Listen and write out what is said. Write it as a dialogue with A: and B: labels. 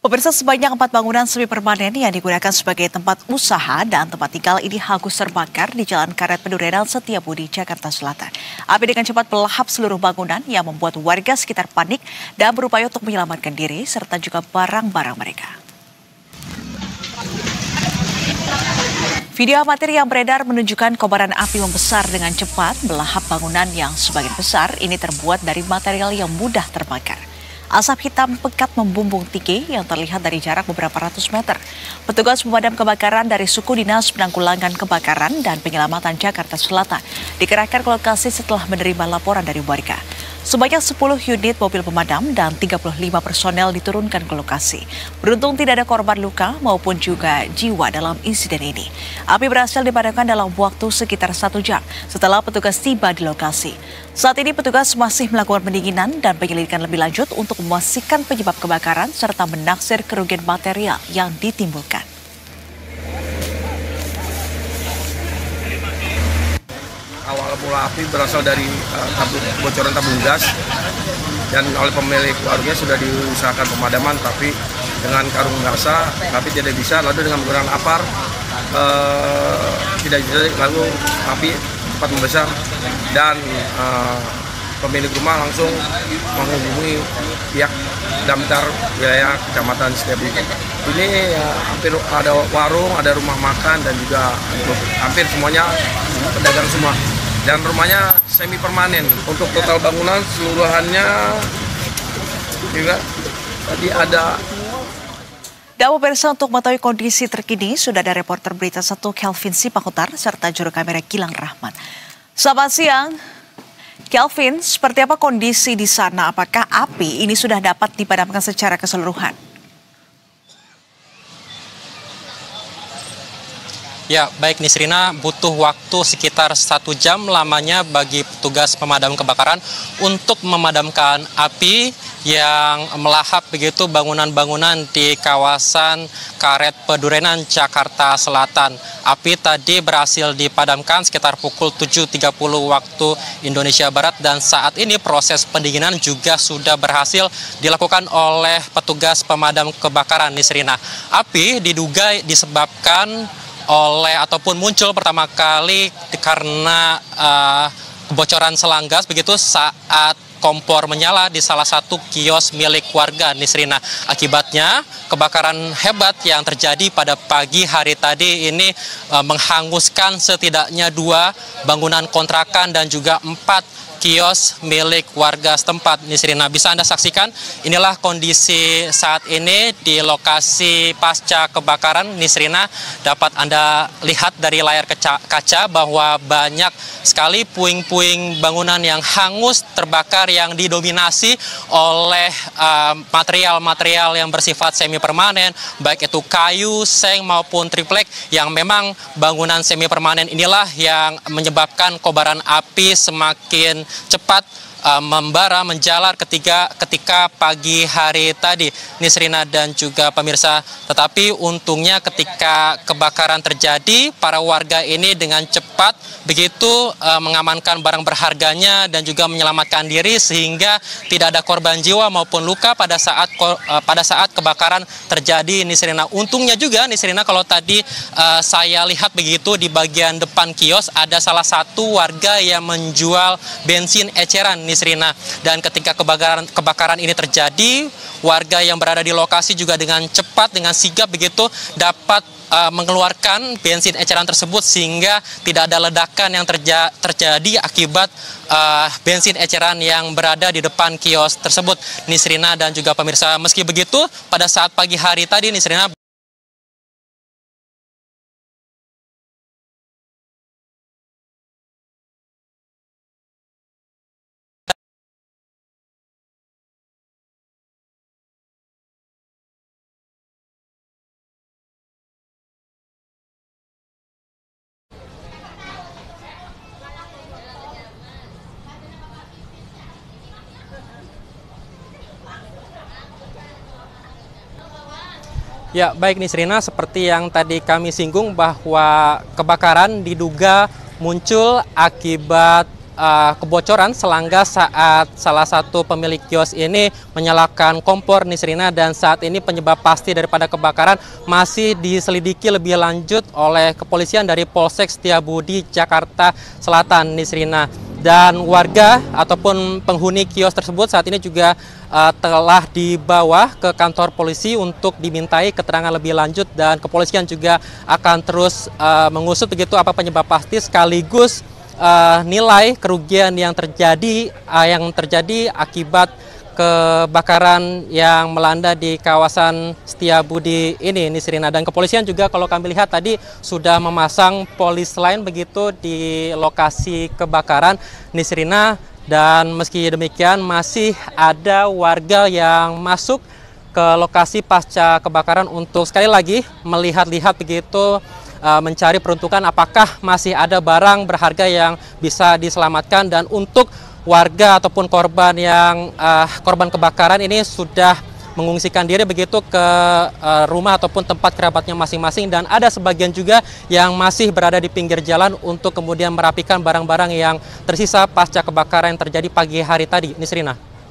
A: Pemirsa, sebanyak 4 bangunan semi permanen yang digunakan sebagai tempat usaha dan tempat tinggal ini hangus terbakar di Jalan Karet Pendurenan Setiabudi, Jakarta Selatan. Api dengan cepat melahap seluruh bangunan yang membuat warga sekitar panik dan berupaya untuk menyelamatkan diri serta juga barang-barang mereka. Video amatir yang beredar menunjukkan kobaran api membesar dengan cepat melahap bangunan yang sebagian besar ini terbuat dari material yang mudah terbakar. Asap hitam pekat membumbung tinggi yang terlihat dari jarak beberapa ratus meter. Petugas pemadam kebakaran dari Suku Dinas Penanggulangan Kebakaran dan Penyelamatan Jakarta Selatan dikerahkan ke lokasi setelah menerima laporan dari warga. Sebanyak 10 unit mobil pemadam dan 35 personel diturunkan ke lokasi. Beruntung tidak ada korban luka maupun juga jiwa dalam insiden ini. Api berhasil dipadamkan dalam waktu sekitar 1 jam setelah petugas tiba di lokasi. Saat ini petugas masih melakukan pendinginan dan penyelidikan lebih lanjut untuk memastikan penyebab kebakaran serta menaksir kerugian material yang ditimbulkan.
B: Awal mula api berasal dari bocoran tabung gas dan oleh pemilik warungnya sudah diusahakan pemadaman, tapi dengan karung basah tapi tidak bisa, lalu dengan menggunakan apar tidak bisa, lalu api cepat membesar dan pemilik rumah langsung menghubungi pihak damkar wilayah Kecamatan Setiabudi. Ini hampir ada warung, ada rumah makan dan juga hampir semuanya pedagang semua. Dan rumahnya semi permanen. Untuk total bangunan seluruhannya juga tadi ada.
A: Dan pemirsa, untuk mengetahui kondisi terkini sudah ada reporter Berita 1 Kelvin Sipahutar serta juru kamera Gilang Rahmat. Selamat siang. Kelvin, seperti apa kondisi di sana? Apakah api ini sudah dapat dipadamkan secara keseluruhan?
C: Ya, baik Nisrina, butuh waktu sekitar 1 jam lamanya bagi petugas pemadam kebakaran untuk memadamkan api yang melahap begitu bangunan-bangunan di kawasan Karet Pendurenan, Jakarta Selatan. Api tadi berhasil dipadamkan sekitar pukul 7.30 waktu Indonesia Barat dan saat ini proses pendinginan juga sudah berhasil dilakukan oleh petugas pemadam kebakaran, Nisrina. Api diduga disebabkan oleh ataupun muncul pertama kali karena kebocoran selang gas begitu saat kompor menyala di salah satu kios milik warga, Nisrina. Akibatnya kebakaran hebat yang terjadi pada pagi hari tadi ini menghanguskan setidaknya 2 bangunan kontrakan dan juga 4 kios milik warga setempat, Nisrina. Bisa Anda saksikan, inilah kondisi saat ini di lokasi pasca kebakaran, Nisrina. Dapat Anda lihat dari layar kaca bahwa banyak sekali puing-puing bangunan yang hangus terbakar yang didominasi oleh material-material yang bersifat semi permanen, baik itu kayu, seng maupun triplek, yang memang bangunan semi permanen inilah yang menyebabkan kobaran api semakin cepat membara, menjalar ketika pagi hari tadi, Nisrina dan juga pemirsa. Tetapi untungnya ketika kebakaran terjadi, para warga ini dengan cepat begitu mengamankan barang berharganya dan juga menyelamatkan diri sehingga tidak ada korban jiwa maupun luka pada saat kebakaran terjadi, Nisrina. Untungnya juga, Nisrina, kalau tadi saya lihat begitu di bagian depan kios ada salah satu warga yang menjual bensin eceran, Nisrina. Dan ketika kebakaran ini terjadi, warga yang berada di lokasi juga dengan cepat, dengan sigap begitu dapat mengeluarkan bensin eceran tersebut sehingga tidak ada ledakan yang terjadi akibat bensin eceran yang berada di depan kios tersebut, Nisrina dan juga pemirsa. Meski begitu, pada saat pagi hari tadi, Nisrina, ya, baik Nisrina, seperti yang tadi kami singgung bahwa kebakaran diduga muncul akibat kebocoran selangga saat salah satu pemilik kios ini menyalakan kompor Nisrina, dan saat ini penyebab pasti daripada kebakaran masih diselidiki lebih lanjut oleh kepolisian dari Polsek Setiabudi Jakarta Selatan, Nisrina. Dan warga ataupun penghuni kios tersebut saat ini juga telah dibawa ke kantor polisi untuk dimintai keterangan lebih lanjut, dan kepolisian juga akan terus mengusut begitu apa penyebab pasti sekaligus nilai kerugian yang terjadi akibat kebakaran yang melanda di kawasan Setiabudi ini, Nisrina. Dan kepolisian juga kalau kami lihat tadi sudah memasang polis lain begitu di lokasi kebakaran, Nisrina. Dan meski demikian masih ada warga yang masuk ke lokasi pasca kebakaran untuk sekali lagi melihat-lihat begitu, mencari peruntukan apakah masih ada barang berharga yang bisa diselamatkan. Dan untuk warga ataupun korban korban kebakaran ini sudah mengungsikan diri begitu ke rumah ataupun tempat kerabatnya masing-masing, dan ada sebagian juga yang masih berada di pinggir jalan untuk kemudian merapikan barang-barang yang tersisa pasca kebakaran yang terjadi pagi hari tadi, Nisrina.